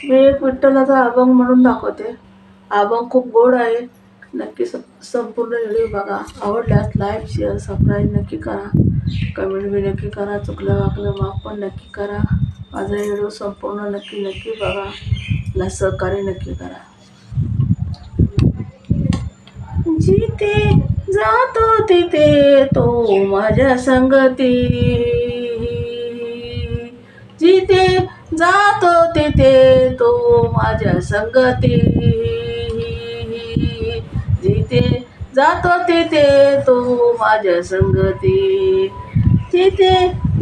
मी एक विठ्ठलाचा अभंग म्हणून दाखवते. अभंग खूप गोड आहे. नक्की संपूर्ण व्हिडिओ बघा. आवडल्यास लाईक, शेअर, सबस्क्राईब नक्की करा. कमेंट बी नक्की करा. चुकलं वाकलं माफ पण नक्की करा. माझा व्हिडिओ संपूर्ण नक्की नक्की बघा. मला सहकार्य नक्की करा. जिथे जातो तिथे तो माझ्या संगती, जिथे जातो तिथे तो माझ्या संगती, जिथे जातो तिथे तो माझ्या संगती, जिथे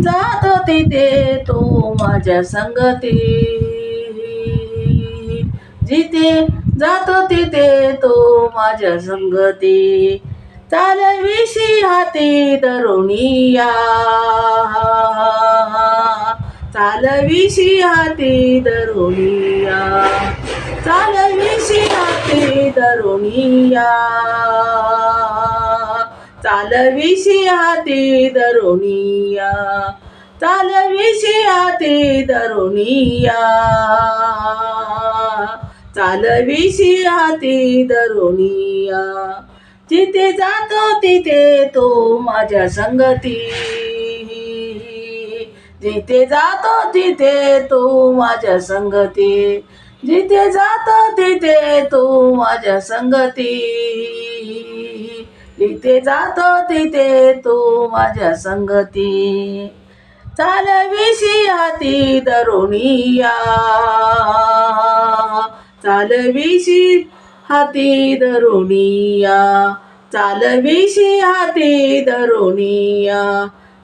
जातो तिथे तो माझ्या संगती, जिथे जातो तिथे तो माझ्या संगती, चालविशी हाती धरुनिया, चालविशी हाती धरुनिया, चालविशी हाती धरुनिया, चालविशी हाती धरुनिया, चालविशी हाती धरुनिया, चालविशी हाती धरुनिया, जिथे जातो तिथे तो माझ्या संगती, जिथे जातो तिथे तो माझ्या संगती, जिथे जातो तिथे तो माझ्या संगती, जिथे जातो तिथे तो माझ्या संगती, चालविशी हाती धरुनिया, चालविशी हाती धरुनिया, चालविशी हाती धरुनिया,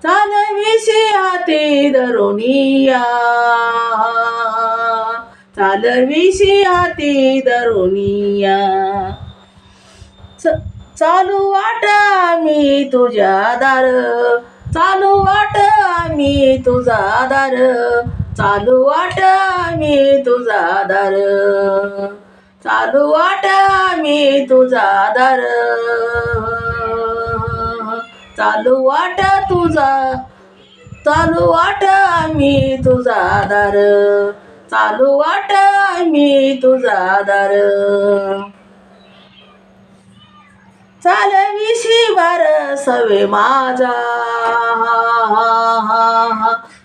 चालविशी हाती धरुनिया, चालविशी हाती धरुनिया, चालू वाट आम्ही तुझ्या दार, चालू वाट आम्ही तुझा दार, चालू वाट आम्ही तुझा दार, चालू वाट आम्ही तुझा दार, चालू वाट तुझा, चालू वाट आम्ही तुझा दार, चालू वाट आम्ही तुझा दार, चालविशी सवे माझा,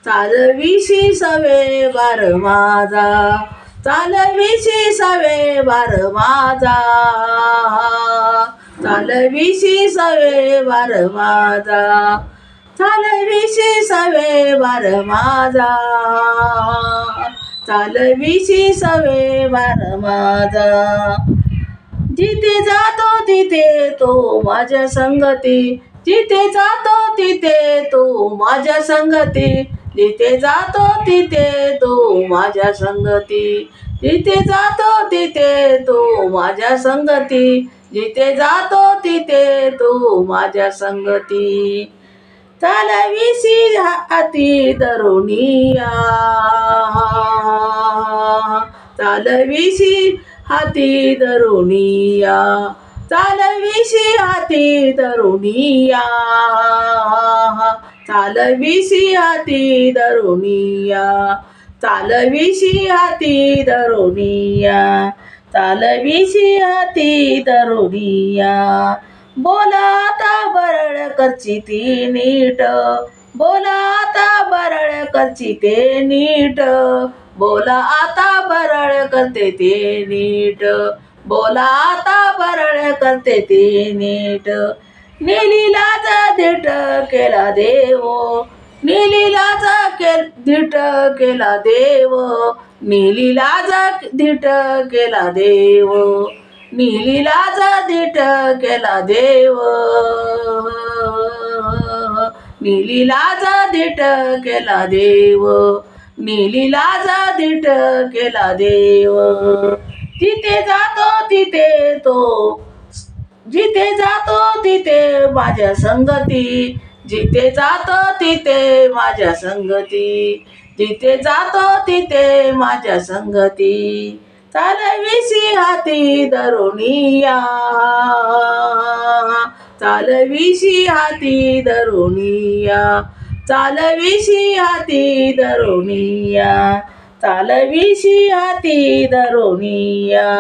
चालविशी सवे बार माझा, चालविशी सवे बार माझा, चालविशी सवे बार माझा, चालविशी सवे बार माझा, चालविशी सवे बार माझा, जिथे जातो तिथे तो माझ्या संगती, जिथे जातो तिथे तो माझ्या संगती, जिथे जातो तिथे तो माझ्या संगती, जिथे जातो तिथे तो माझ्या संगती, जिथे जातो तिथे तो माझ्या संगती, चालविशी हाती धरुनिया, चालविशी हाती धरुनिया, चालविशी हाती धरुनिया, चालविशी हाती धरुनिया, चालविशी हाती धरुनिया, चालविशी हाती धरुनिया, बोला आता बरळ करची ती नीट, बोला आता बरळ करची ते नीट, बोला आता बरळ करते ते नीट, बोला आता बरळ करते ते नीट, नीलीलाच धीट केला देव, नीलीलाच धीट केला देव, नीलीलाच धीट केला देव, नीलीलाच धीट केला देव, नीलीलाच धीट केला देव, नीलीलाच धीट केला देव, जिथे जातो तिथे तो, जिथे जातो तिथे माझ्या संगती, जिथे जातो तिथे माझ्या संगती, जिथे जातो तिथे माझ्या संगती, चालविशी हाती धरुनिया, चालविशी हाती धरुनिया, चालविशी हाती धरुनिया, चालविशी हाती धरुनिया.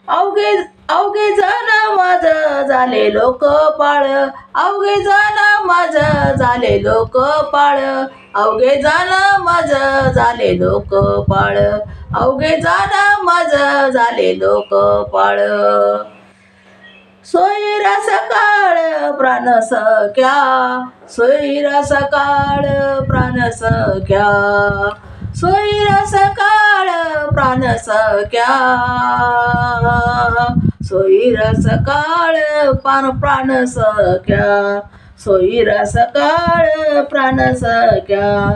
अवघे अवघे जण माझ झाले लोक पाळ, अवघे जण माझ झाले लोक पाळ, अवघे जण माझ झाले लोक पाळ, अवघे जण माझ झाले लोक पाळ. सोयरा सकाळ प्राण सख्या, सोयरा सकाळ प्राण सख्या, सोयरा सकाळ प्राण सख्या, सोयरा सकाळ प्राण सख्या, सोयरा सकाळ प्राण सख्या.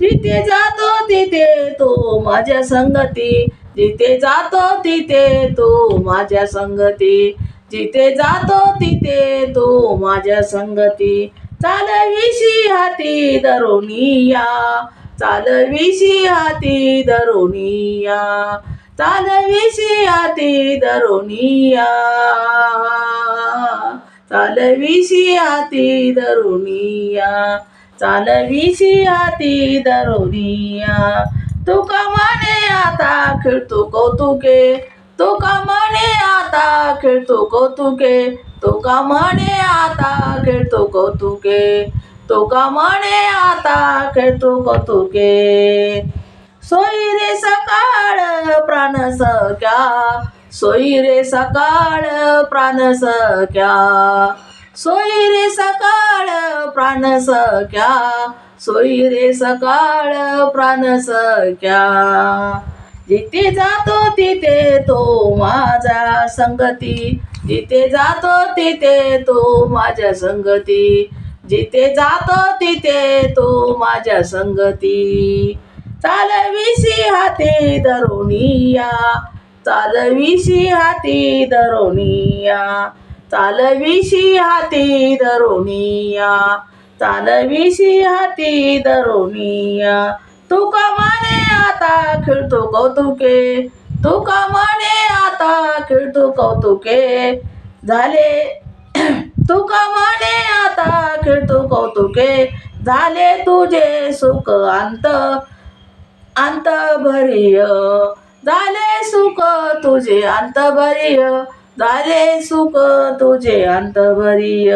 जिथे जातो तिथे तू माझ्या संगती, जिथे जातो तिथे तू माझ्या संगती, जिथे जातो तिथे तू माझ्या संगती. चालविशी हाती धरुनिया, चालविशी हाती धरुनिया, चालविशी हाती धरुनिया, चालविशी हाती धरुनिया, चालविशी हाती धरुनिया. तुका माने आता खेळतो कौतुके, तुका म्हणे आता खेळतो कौतुके, तुका म्हणे आता खेळतो कौतुके, तुका म्हणे आता खेळतो कौतुके. सोयरे सकाळ प्राण सख्या, सोयरे सकाळ प्राण सख्या, सोयरे सकाळ प्राण सख्या, सोयरे सकाळ प्राण सख्या. जिथे जातो तिथे तो माझ्या संगती, जिथे जातो तिथे तो माझ्या संगती, जिथे जातो तिथे तो माझ्या संगती. चालविशी हाती धरुनिया, चालविशी हाती धरुनिया, चालविशी हाती धरुनिया, चालविशी हाती धरुनिया. तुका माने आता खेळतो कौतुके, तुका माने आता खेळतो कौतुके, झाले तुका माने आता खेळतो कौतुके. झाले तुझे सुख अंत अंत भरिय, झाले सुख तुझे अंत भरिय, झाले सुख तुझे अंत भरिय.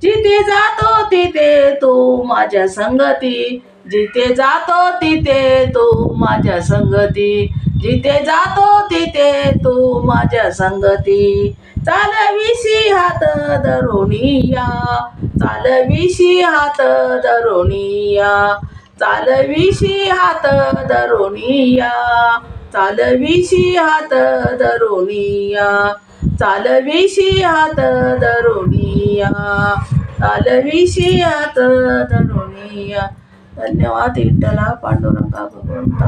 जिथे जातो तिथे तू माझ्या संगती, जिथे जातो तिथे तू माझ्या संगती, जिथे जातो तिथे तू माझ्या संगती. चालविशी हात धरुनिया, चालविशी हात धरुनिया, चालविशी हात धरुनिया, चालविशी हात धरुनिया, चालविशी हात धरुनिया, चालविशी हात धरुनिया. धन्यवाद विठ्ठला पांडुरंगा भगवंता.